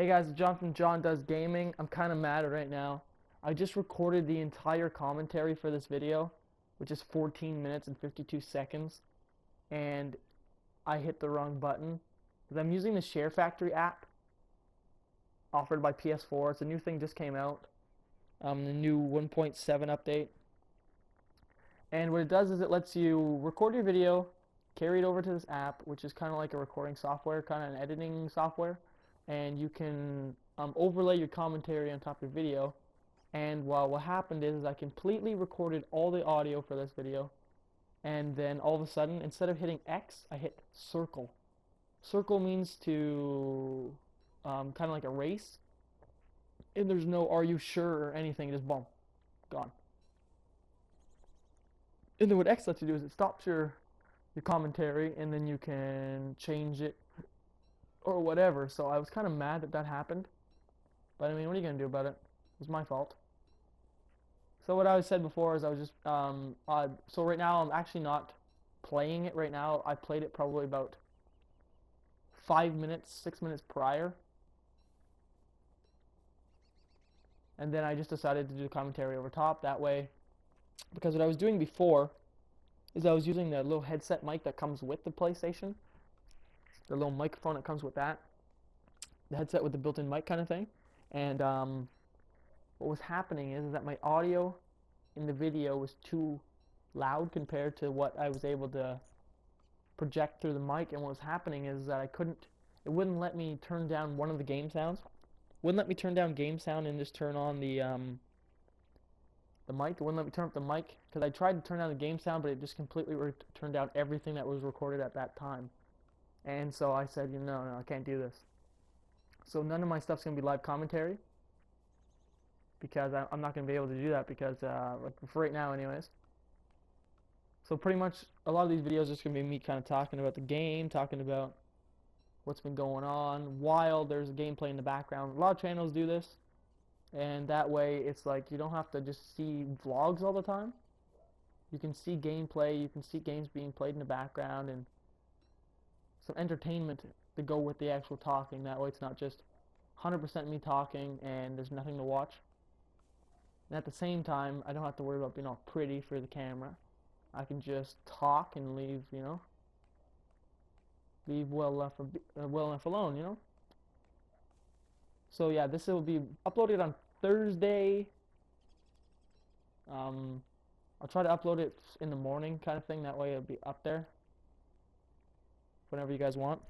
Hey guys, it's John from John Does Gaming. I'm kind of mad right now. I just recorded the entire commentary for this video, which is 14 minutes and 52 seconds, and I hit the wrong button. Because I'm using the Share Factory app offered by PS4. It's a new thing, just came out, the new 1.7 update. And what it does is it lets you record your video, carry it over to this app, which is kind of like a recording software, kind of an editing software, and you can overlay your commentary on top of your video. And what happened is I completely recorded all the audio for this video, and then all of a sudden, instead of hitting X, I hit circle. Circle means to kind of like erase, and there's no "are you sure" or anything, just boom, gone. And then what X lets you do is it stops your commentary, and then you can change it or whatever. So I was kind of mad that that happened, but I mean, what are you gonna do about it? It was my fault. So what I said before is I was just so right now I'm actually not playing it right now. I played it probably about 5 minutes, 6 minutes prior, and then I just decided to do the commentary over top that way. Because what I was doing before is I was using the little headset mic that comes with the PlayStation, the little microphone that comes with that, the headset with the built-in mic kind of thing. And what was happening is that my audio in the video was too loud compared to what I was able to project through the mic. And what was happening is that it wouldn't let me turn down one of the game sounds. Wouldn't let me turn down game sound and just turn on the mic. It wouldn't let me turn up the mic because I tried to turn down the game sound, but it just completely turned down everything that was recorded at that time. And so I said, no, I can't do this. So none of my stuff's gonna be live commentary because I'm not gonna be able to do that because like for right now, anyways. So pretty much a lot of these videos are just gonna be me kind of talking about the game, talking about what's been going on while there's a gameplay in the background. A lot of channels do this, and that way it's like you don't have to just see vlogs all the time. You can see gameplay, you can see games being played in the background, and some entertainment to go with the actual talking. That way it's not just 100% me talking and there's nothing to watch. And at the same time, I don't have to worry about being all pretty for the camera. I can just talk and leave well enough alone. So yeah, this will be uploaded on Thursday. I'll try to upload it in the morning kind of thing. That way it'll be up there whenever you guys want.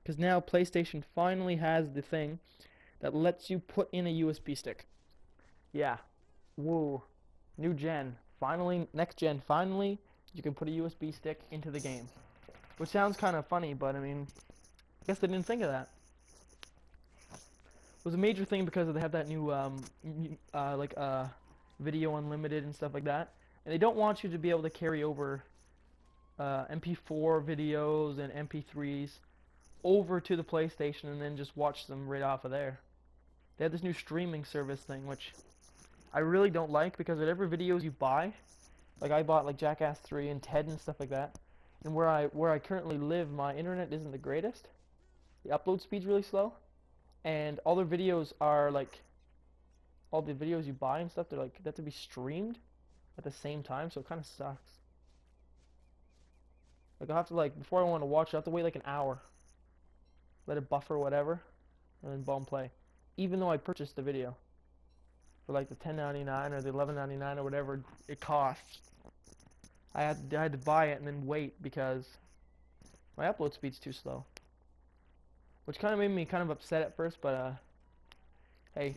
Because now PlayStation finally has the thing that lets you put in a USB stick. Yeah. Woo. New gen. Finally, next gen, finally, you can put a USB stick into the game. Which sounds kind of funny, but I mean, I guess they didn't think of that. It was a major thing because they have that new, video unlimited and stuff like that. And they don't want you to be able to carry over MP4 videos and MP3s over to the PlayStation and then just watch them right off of there. They have this new streaming service thing, which I really don't like because whatever videos you buy, like I bought like Jackass 3 and Ted and stuff like that, and where I currently live, my internet isn't the greatest. The upload speed's really slow, and all their videos are like, all the videos you buy and stuff, they have to be streamed at the same time, so it kind of sucks. Like I have to before I want to watch, I have to wait like an hour, let it buffer whatever, and then boom play. Even though I purchased the video for like the $10.99 or the $11.99 or whatever it costs, I had to buy it and then wait because my upload speed's too slow. Which kind of made me kind of upset at first, but hey,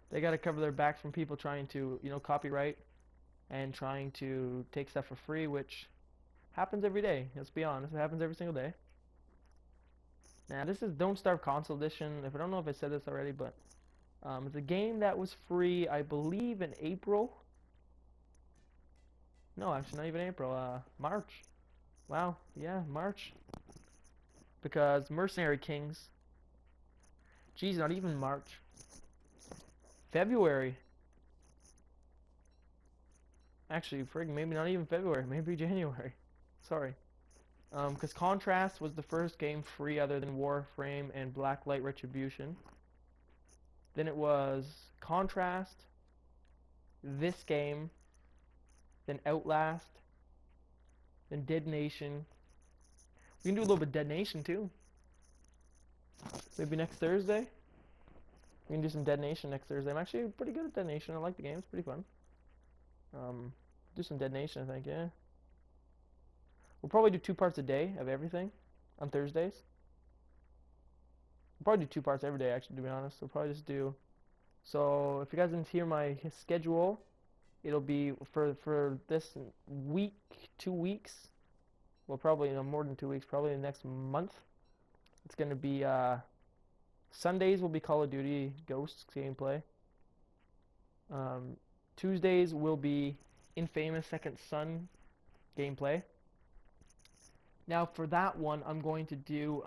they gotta cover their backs from people trying to, copyright and trying to take stuff for free, which happens every day. Let's be honest, it happens every single day. Now, this is Don't Starve Console Edition. If I don't know if I said this already, but it's a game that was free, I believe, in April. No, actually, not even April. March. Wow, yeah, March. Because Mercenary Kings. Geez, not even March. February. Actually, frig, maybe not even February. Maybe January. Sorry. Because Contrast was the first game free other than Warframe and Blacklight Retribution. Then it was Contrast, this game, then Outlast, then Dead Nation. We can do a little bit of Dead Nation too. Maybe next Thursday. We can do some Dead Nation next Thursday. I'm actually pretty good at Dead Nation. I like the game. It's pretty fun. Do some Dead Nation, I think, yeah. We'll probably do 2 parts a day of everything on Thursdays. We'll probably do 2 parts every day, actually, to be honest. We'll probably just do... So, if you guys didn't hear my schedule, it'll be for this week, 2 weeks. Well, probably more than 2 weeks. Probably the next month. It's going to be... Sundays will be Call of Duty Ghosts gameplay. Tuesdays will be Infamous Second Son gameplay. Now for that one, I'm going to do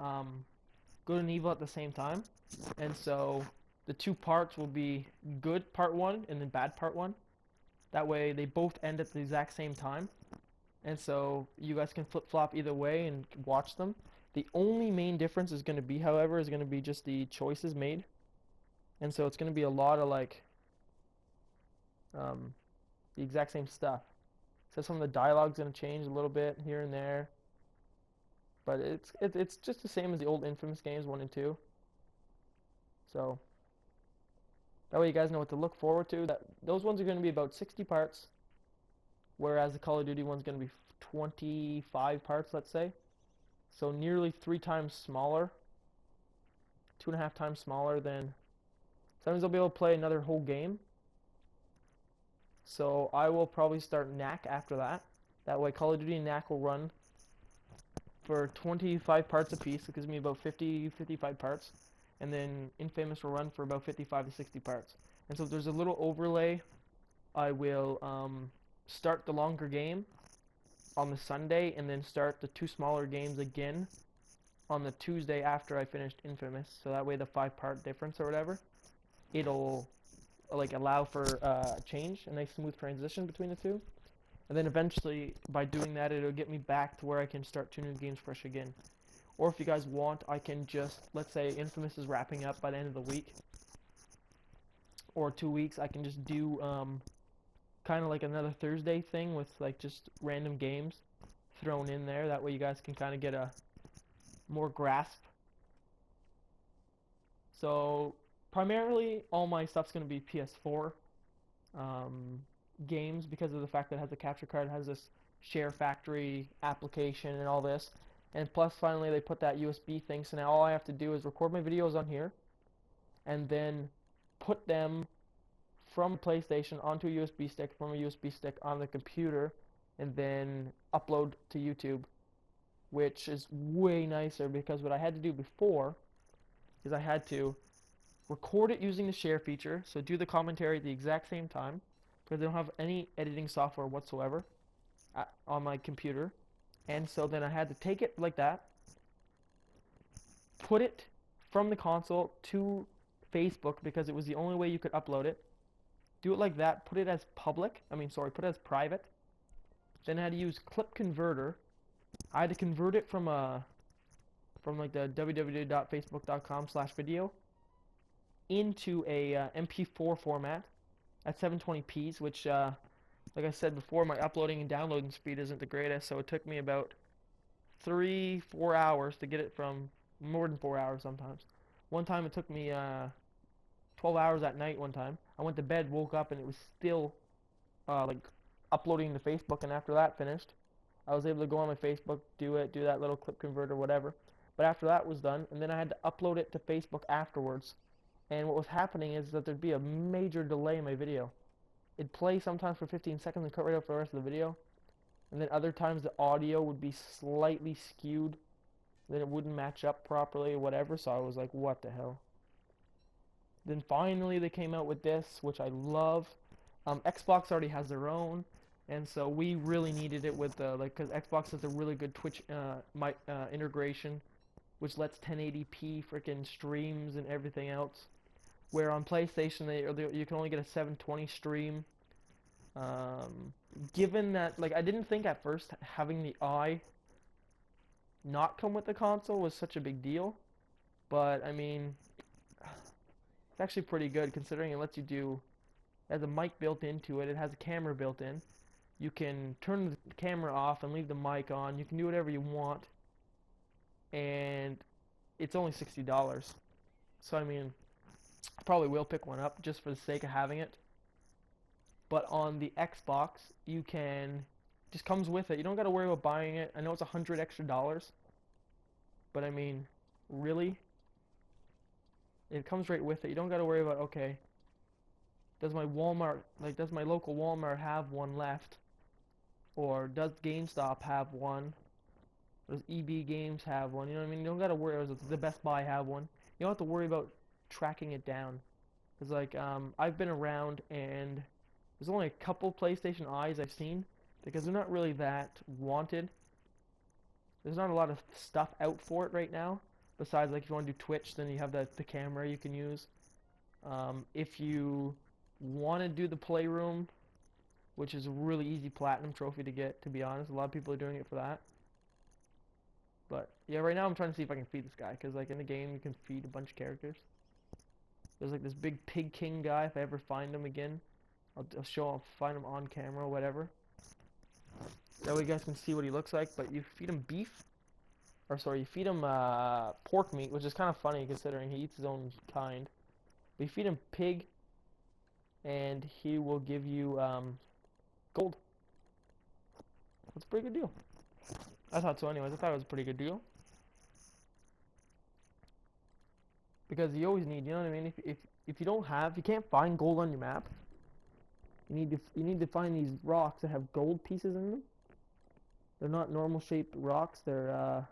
Good and Evil at the same time. And so the 2 parts will be Good Part 1 and then Bad Part 1. That way they both end at the exact same time. And so you guys can flip-flop either way and watch them. The only main difference is going to be, however, is going to be just the choices made. And so it's going to be a lot of like the exact same stuff. So some of the dialogue's going to change a little bit here and there. But it's just the same as the old Infamous games 1 and 2. So that way you guys know what to look forward to. Those ones are going to be about 60 parts, whereas the Call of Duty one's going to be 25 parts, let's say. So nearly 3 times smaller, 2.5 times smaller than. Sometimes I'll be able to play another whole game. So I will probably start Knack after that. That way Call of Duty and Knack will run for 25 parts apiece. It gives me about 55 parts. And then Infamous will run for about 55 to 60 parts. And so if there's a little overlay, I will start the longer game on the Sunday and then start the 2 smaller games again on the Tuesday after I finished Infamous. So that way the 5-part difference or whatever, it'll like allow for change, a nice smooth transition between the 2. And then eventually, by doing that, it'll get me back to where I can start 2 new games fresh again. Or if you guys want, I can just, let's say Infamous is wrapping up by the end of the week, or 2 weeks, I can just do kind of like another Thursday thing with like just random games thrown in there. That way you guys can kind of get a more grasp. So primarily, all my stuff's going to be PS4 games because of the fact that it has a capture card, it has this Share Factory application and all this. And plus, finally, they put that USB thing, so now all I have to do is record my videos on here and then put them from PlayStation onto a USB stick, from a USB stick on the computer, and then upload to YouTube, which is way nicer because what I had to do before is I had to record it using the share feature, so do the commentary at the exact same time, because I don't have any editing software whatsoever on my computer. And so then I had to take it like that, put it from the console to Facebook because it was the only way you could upload it. Do it like that, put it as public, put it as private. Then I had to use Clip Converter. I had to convert it from like the www.facebook.com/video into a MP4 format at 720p, which like I said before, my uploading and downloading speed isn't the greatest, so it took me about 3-4 hours to get it from, more than 4 hours sometimes. One time it took me 12 hours at night one time. I went to bed, woke up, and it was still like uploading to Facebook, and after that finished, I was able to go on my Facebook, do that little clip converter, whatever. But after that was done, and then I had to upload it to Facebook afterwards. And what was happening is that there'd be a major delay in my video. It'd play sometimes for 15 seconds and cut right out for the rest of the video. And then other times the audio would be slightly skewed. Then it wouldn't match up properly or whatever, so I was like, what the hell? Then finally they came out with this, which I love. Xbox already has their own, and so we really needed it with because Xbox has a really good Twitch integration, which lets 1080p freaking streams and everything else. Where on PlayStation you can only get a 720 stream. Given that, like, I didn't think at first having the eye not come with the console was such a big deal. But I mean, it's actually pretty good considering it lets you do. It has a mic built into it. It has a camera built in. You can turn the camera off and leave the mic on. You can do whatever you want, and it's only $60. So I mean, I probably will pick one up just for the sake of having it. But on the Xbox, you can just comes with it. You don't got to worry about buying it. I know it's $100 extra, but I mean, really, it comes right with it. You don't got to worry about, okay, does my Walmart, like, does my local Walmart have one left? Or does GameStop have one? Does EB Games have one? You know what I mean? You don't got to worry. Does the Best Buy have one? You don't have to worry about tracking it down. Because, like, I've been around and there's only a couple PlayStation Eyes I've seen because they're not really that wanted. There's not a lot of stuff out for it right now. Besides, like, if you want to do Twitch, then you have the camera you can use. If you want to do the Playroom, which is a really easy platinum trophy to get, to be honest. A lot of people are doing it for that. But, yeah, right now I'm trying to see if I can feed this guy. Because, like, in the game, you can feed a bunch of characters. There's, like, this big Pig King guy. If I ever find him again, I'll find him on camera or whatever. That way you guys can see what he looks like. But you feed him beef. Or, sorry, you feed him pork meat, which is kind of funny considering he eats his own kind. But you feed him pig, and he will give you gold. That's a pretty good deal. I thought so anyways. I thought it was a pretty good deal. Because you always need, you know what I mean? If you don't have, you can't find gold on your map. You need to find these rocks that have gold pieces in them. They're not normal shaped rocks. They're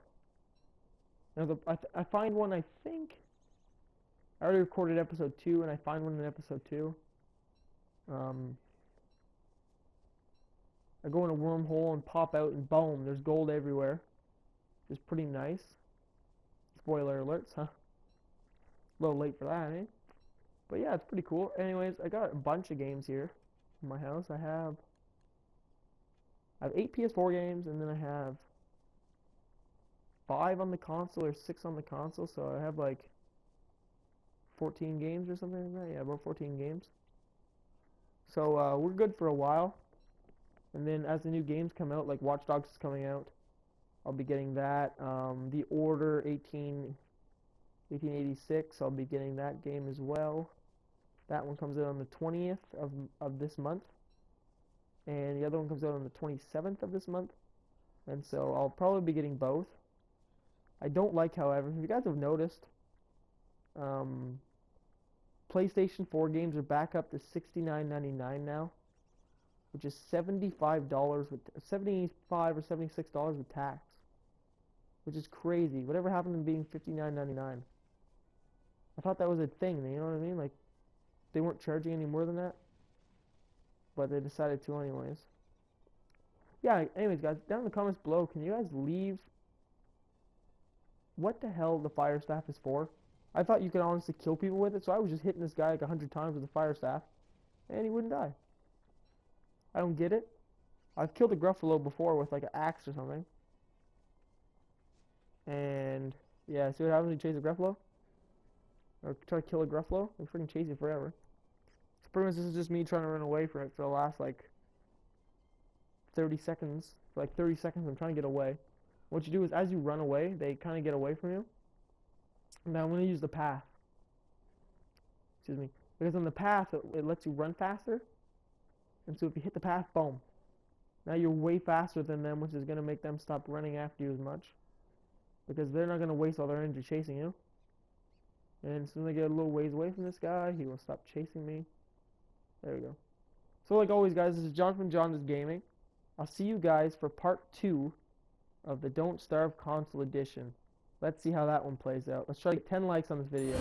I find one, I think I already recorded episode 2 and I find one in episode 2. I go in a wormhole and pop out and boom, there's gold everywhere. It's pretty nice. Spoiler alerts, huh? A little late for that, eh? But yeah, it's pretty cool. Anyways, I got a bunch of games here in my house. I have 8 PS4 games, and then I have 5 on the console or 6 on the console, so I have like 14 games or something like that. Yeah, about 14 games. So we're good for a while. And then as the new games come out, like Watch Dogs is coming out, I'll be getting that. The Order 1886, I'll be getting that game as well. That one comes out on the 20th of this month. And the other one comes out on the 27th of this month. And so I'll probably be getting both. I don't like, however, if you guys have noticed, PlayStation 4 games are back up to $69.99 now, which is $75 with $75 or $76 with tax, which is crazy. Whatever happened to being $59.99? I thought that was a thing. You know what I mean? Like they weren't charging any more than that, but they decided to anyways. Yeah. Anyways, guys, down in the comments below, can you guys leave what the hell the fire staff is for? I thought you could honestly kill people with it, so I was just hitting this guy like 100 times with the fire staff, and he wouldn't die. I don't get it. I've killed a Gruffalo before with like an axe or something. And yeah, see what happens when you chase a Gruffalo? Or try to kill a Gruffalo? They freaking chase you forever. So pretty much this is just me trying to run away from it for the last like 30 seconds. For like 30 seconds I'm trying to get away. What you do is as you run away, they kind of get away from you. Now I'm going to use the path. Excuse me. Because on the path, it lets you run faster. And so if you hit the path, boom. Now you're way faster than them, which is going to make them stop running after you as much. Because they're not going to waste all their energy chasing you. And as soon as I get a little ways away from this guy, he will stop chasing me. There we go. So like always, guys, this is John from John Does Gaming. I'll see you guys for part 2 of the Don't Starve Console Edition. Let's see how that one plays out. Let's try to get 10 likes on this video.